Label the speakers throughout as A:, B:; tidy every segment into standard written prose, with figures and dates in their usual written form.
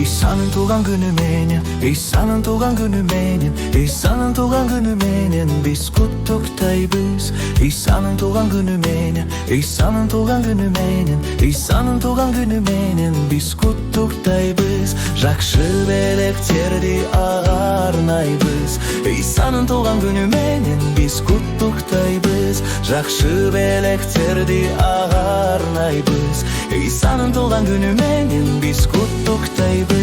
A: İnsanın doğan günü menen, İnsanın doğan günü menen, İnsanın doğan günü menen biz kutlukdayбыз. İnsanın doğan günü menen, İnsanın doğan günü menen, İnsanın doğan günü menen biz kutlukdayбыз. Жакшы белектерди агарнайбыз. İnsanın doğan günü menen biz kutlukdayбыз. Жакшы белектерди агарнайбыз. İnsanın doğan günü menen biz kutlukdayбыз.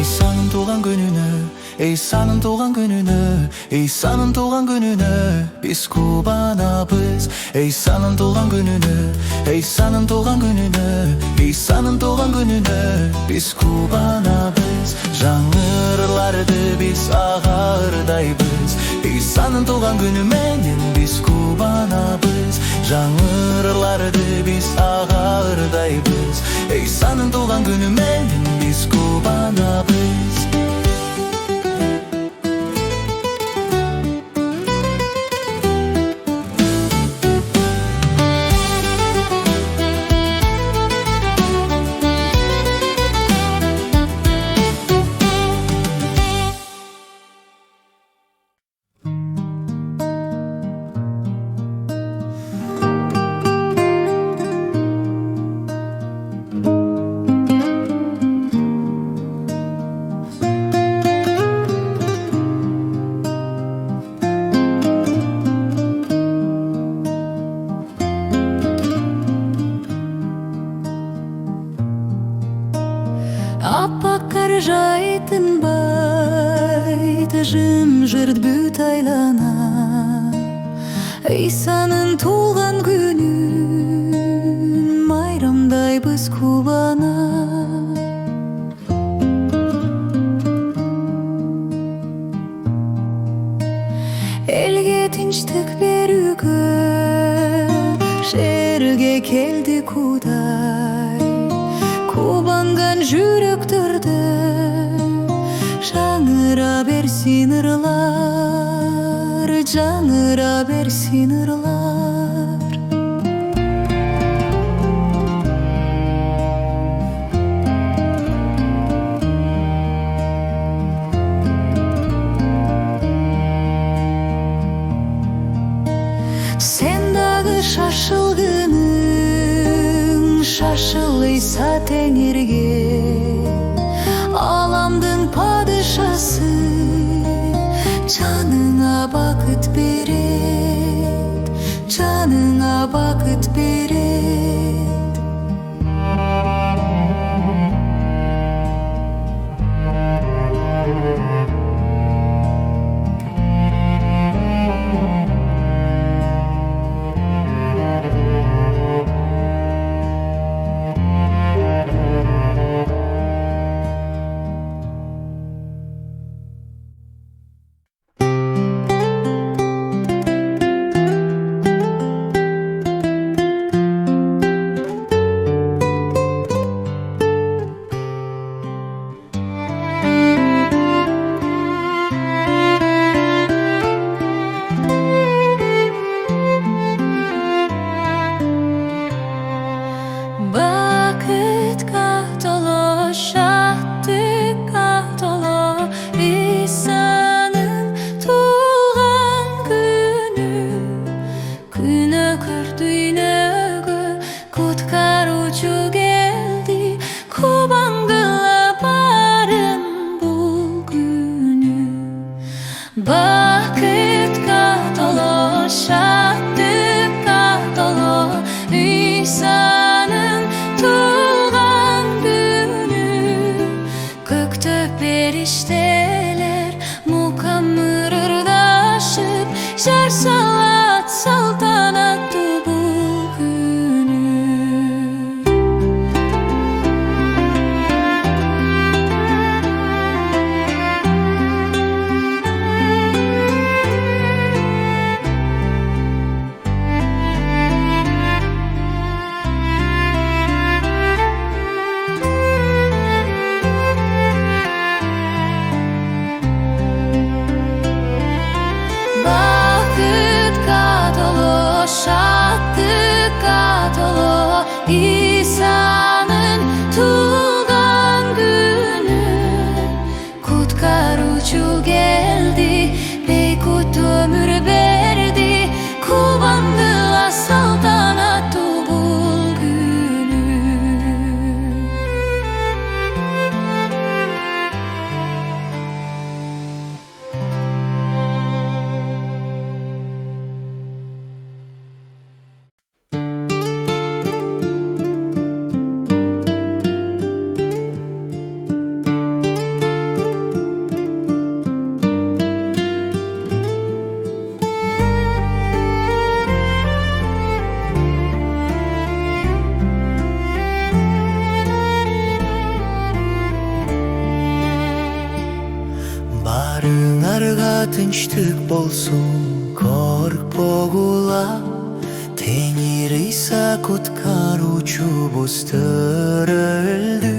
A: İsa'nın doğan gününü, İsa'nın doğan gününü, İsa'nın doğan gününü biz kutlarız. İsa'nın doğan gününü, İsa'nın doğan gününü, İsa'nın doğan gününü biz kutlarız. Жаңырларды biz ağardayбыз. İsa'nın doğan günü menen biz kutlarız. Жаңырларды biz ağardayбыз. İsa'nın doğan günü menen biz kutlarız.
B: Аппақ жайтынбайды жым-жырт бүт айлана. İsa'nın туған күнін майрамдайбыз кубана. Elге тынчтык берүүгө жерге келди Кудай. Кубанган жүрөктөрдө жаңыра берсин ырлар, жаңыра берсин ырлар. Сен дагы шашылгының, шашыл İsa теңирге. Аламдын падышасы жаныңа бакыт берет, жаныңа бакыт берет. Perişteler mukamır ırdaşıp jar salat saltanatı bugünü.
A: тынчтык болсун, коркпогула. Теңир Иса куткаруучубуз төрөлдү.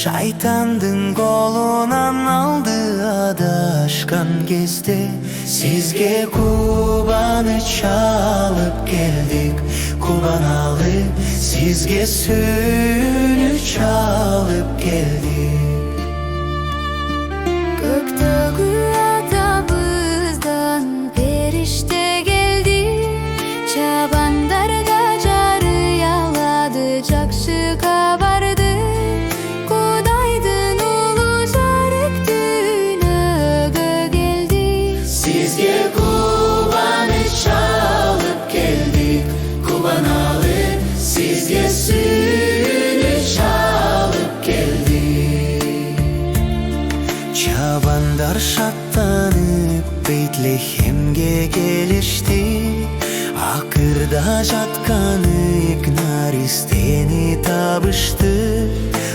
A: Шайтандын колунан алды адашкан кезде. Сизге кубаныч алып келдик, кубаналы. Сизге сүйүнүч алып келдик.
B: Көктөгү атабыздан периште келди. Чабандарга жарыялады жакшы кабарды. Кудайдын улуу жарык дүйнөгө келди.
A: Сизге кубаныч алып келдик, кубаналы. Сизге сүйүнүч алып келдик. Чабандар шаттанып Бейтлехемге келишти. Акырда жаткан Игнаристени табышты.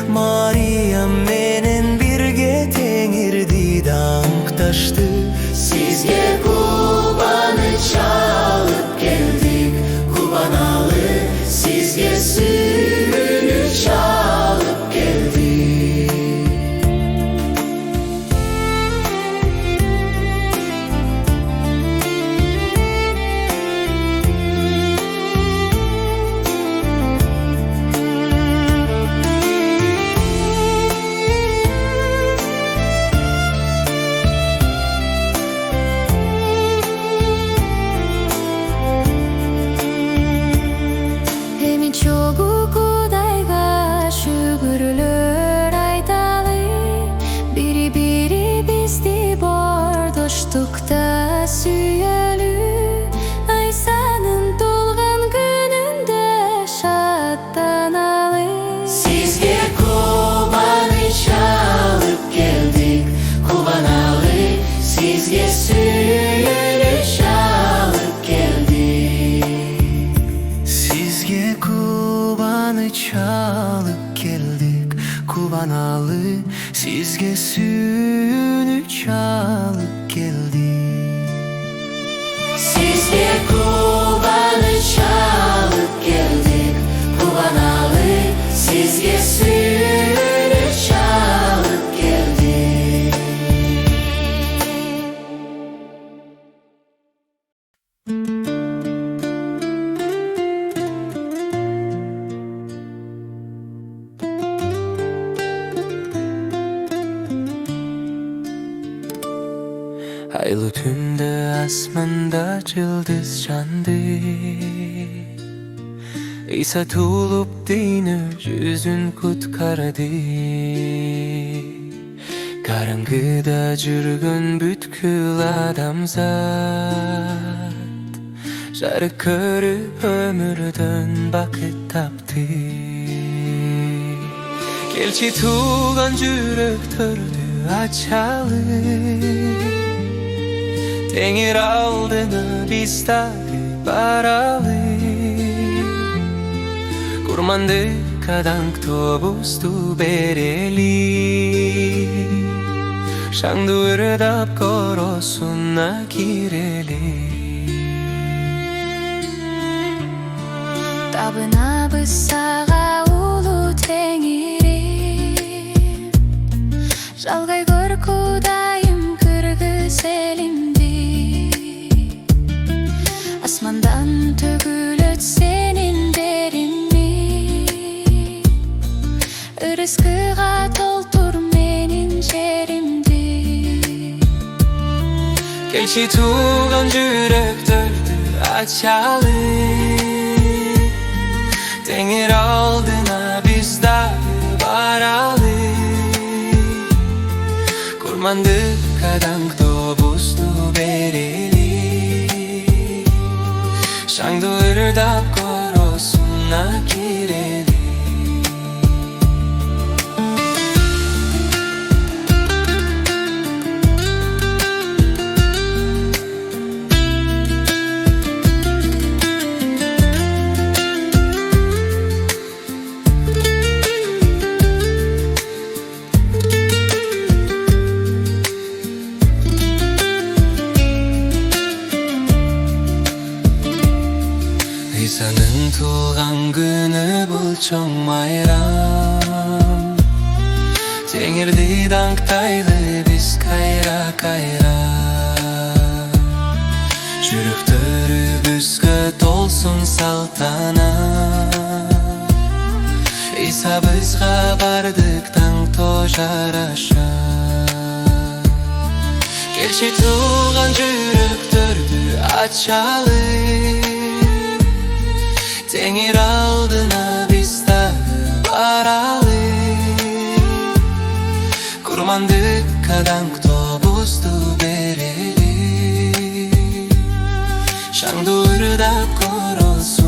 A: Мариям менен бирге теңирди даңкташты. Сизге кубаныч алып келдик, кубаналы. Сизге сүйүнүч алып келдик. Çalıp geldik kuvanalı. Sizge suyunu çalıp geldik. Sizge kuvanı çalıp geldik kuvanalı. Sizge suyunu çalıp geldik. Aylı tünde asmanda yıldız yandı. İsa tulup dini yüzün kutkardı. Karangıda жүргөн бүткүл адамзат жарык көрүп өмүрдөн бакыт тапты. Келчи туулган жүрөктөрдү ачалы. Теңир алдына биз дагы баралы. Курмандык адаңтобузду берели. Шаңды ырдап коросуна кирели.
B: Табынабыз сага улуу Теңирим. Жалгай көр Кудайым кыргыз элимди. Асмандан төгүлөт сенин берими. Ырыскыга толтур менин жеримди.
A: Келчи туулган жүрөктөрдү ачалы. Теңир алдына биз дагы баралы. Курмандык адаңтобузду берели. Шаңды ырдап коросуна кирели. туған күні бұл чоң майрам. Теңердей даңқтайлы біз кайра-кайра. Жүректөрүбүзгө толсун салтанат. Иса бизга бардык таң то жараша. Келші туған жүректөрдү ачалы. Теңир алдына биз дагы баралы. Курмандыкка даңктобузду берели. Шаңды ырдап коросу